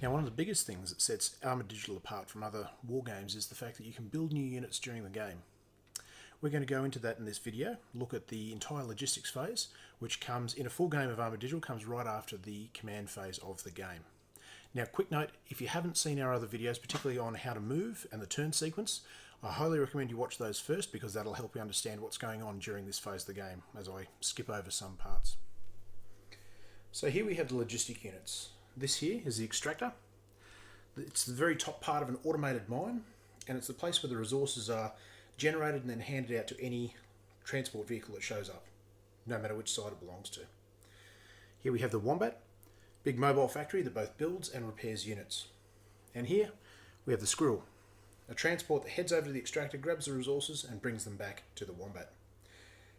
Now, one of the biggest things that sets Armoured Digital apart from other war games is the fact that you can build new units during the game. We're going to go into that in this video, look at the entire logistics phase, which comes in a full game of Armoured Digital, comes right after the command phase of the game. Now, quick note, if you haven't seen our other videos, particularly on how to move and the turn sequence, I highly recommend you watch those first because that'll help you understand what's going on during this phase of the game as I skip over some parts. So here we have the logistic units. This here is the extractor. It's the very top part of an automated mine, and it's the place where the resources are generated and then handed out to any transport vehicle that shows up, no matter which side it belongs to. Here we have the Wombat, big mobile factory that both builds and repairs units. And here we have the Squirrel, a transport that heads over to the extractor, grabs the resources and brings them back to the Wombat.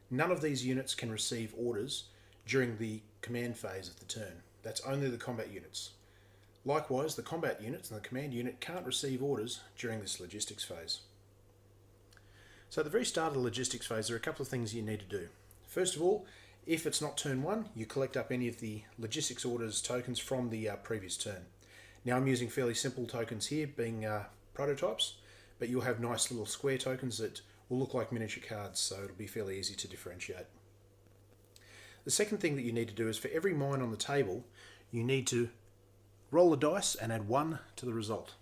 None of these units can receive orders during the command phase of the turn. That's only the combat units. Likewise, the combat units and the command unit can't receive orders during this logistics phase. So at the very start of the logistics phase, there are a couple of things you need to do. First of all, if it's not turn one, you collect up any of the logistics orders tokens from the previous turn. Now I'm using fairly simple tokens here, being prototypes, but you'll have nice little square tokens that will look like miniature cards, so it'll be fairly easy to differentiate. The second thing that you need to do is for every mine on the table, you need to roll the dice and add 1 to the result.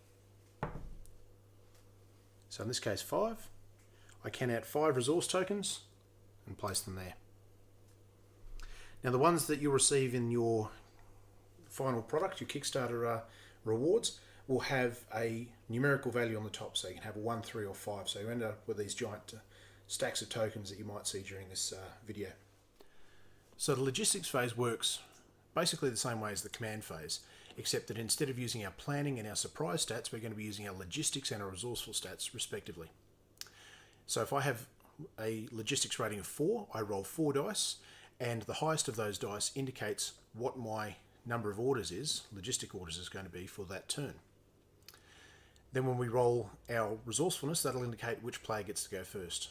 So in this case 5. I can add 5 resource tokens and place them there. Now the ones that you'll receive in your final product, your Kickstarter rewards, will have a numerical value on the top, so you can have a 1, 3 or 5, so you end up with these giant stacks of tokens that you might see during this video. So the logistics phase works basically the same way as the command phase, except that instead of using our planning and our surprise stats, we're going to be using our logistics and our resourceful stats respectively. So if I have a logistics rating of 4, I roll 4 dice, and the highest of those dice indicates what my number of orders is, logistic orders is going to be for that turn. Then when we roll our resourcefulness, that'll indicate which player gets to go first.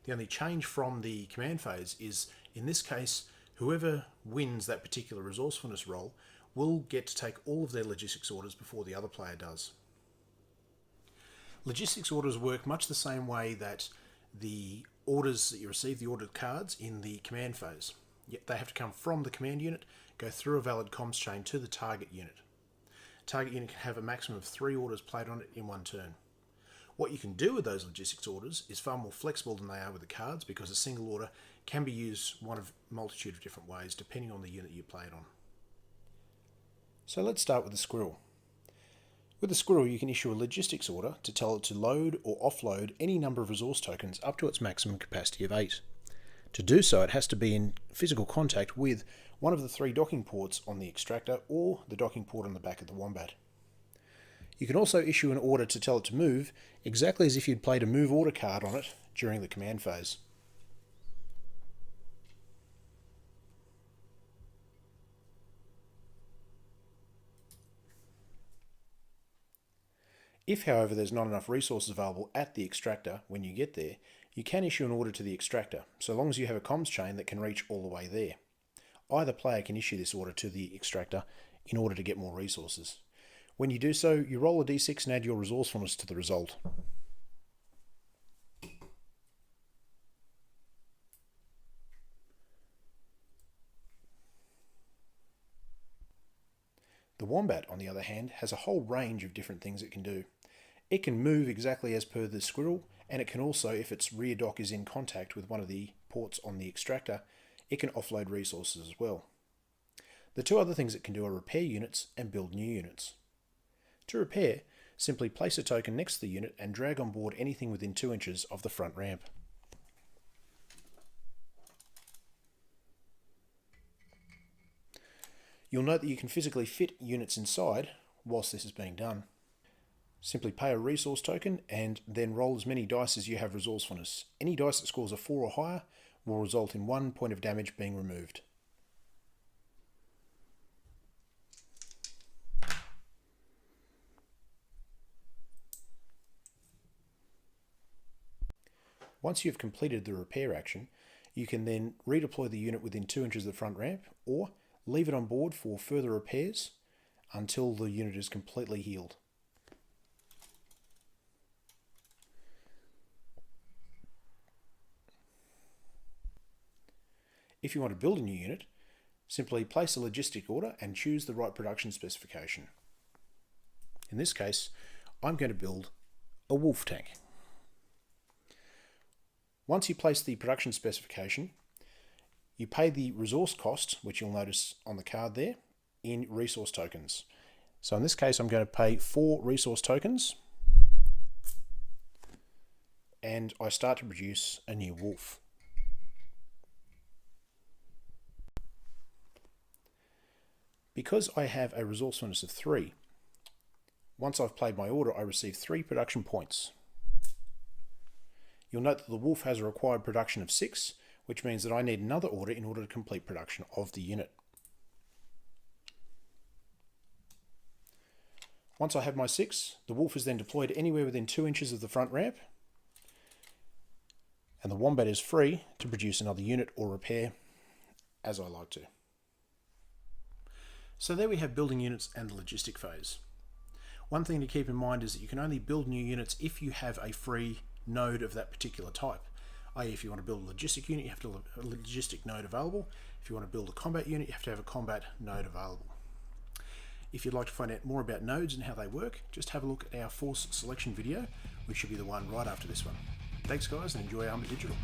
The only change from the command phase is, in this case, whoever wins that particular resourcefulness roll will get to take all of their logistics orders before the other player does. Logistics orders work much the same way that the orders that you receive, the ordered cards, in the command phase. Yet they have to come from the command unit, go through a valid comms chain to the target unit. Target unit can have a maximum of 3 orders played on it in one turn. What you can do with those logistics orders is far more flexible than they are with the cards, because a single order can be used one of a multitude of different ways depending on the unit you play it on. So let's start with the Squirrel. With the Squirrel, you can issue a logistics order to tell it to load or offload any number of resource tokens up to its maximum capacity of 8. To do so, it has to be in physical contact with one of the 3 docking ports on the extractor or the docking port on the back of the Wombat. You can also issue an order to tell it to move, exactly as if you'd played a move order card on it during the command phase. If, however, there's not enough resources available at the extractor when you get there, you can issue an order to the extractor, so long as you have a comms chain that can reach all the way there. Either player can issue this order to the extractor in order to get more resources. When you do so, you roll a d6 and add your resourcefulness to the result. The Wombat, on the other hand, has a whole range of different things it can do. It can move exactly as per the Squirrel, and it can also, if its rear dock is in contact with one of the ports on the extractor, it can offload resources as well. The 2 other things it can do are repair units and build new units. To repair, simply place a token next to the unit and drag on board anything within 2 inches of the front ramp. You'll note that you can physically fit units inside whilst this is being done. Simply pay a resource token and then roll as many dice as you have resourcefulness. Any dice that scores a 4 or higher will result in 1 point of damage being removed. Once you've completed the repair action, you can then redeploy the unit within 2 inches of the front ramp, or leave it on board for further repairs until the unit is completely healed. If you want to build a new unit, simply place a logistic order and choose the right production specification. In this case, I'm going to build a wolf tank. Once you place the production specification, you pay the resource cost, which you'll notice on the card there, in resource tokens. So in this case, I'm going to pay 4 resource tokens, and I start to produce a new wolf. Because I have a resourcefulness of 3, once I've played my order, I receive 3 production points. You'll note that the wolf has a required production of 6, which means that I need another order in order to complete production of the unit. Once I have my 6, the wolf is then deployed anywhere within 2 inches of the front ramp, and the wombat is free to produce another unit or repair as I like to. So there we have building units and the logistic phase. One thing to keep in mind is that you can only build new units if you have a free node of that particular type. i.e. if you want to build a logistic unit, you have to have a logistic node available. If you want to build a combat unit, you have to have a combat node available. If you'd like to find out more about nodes and how they work, just have a look at our force selection video, which should be the one right after this one. Thanks guys, and enjoy Armoured Digital.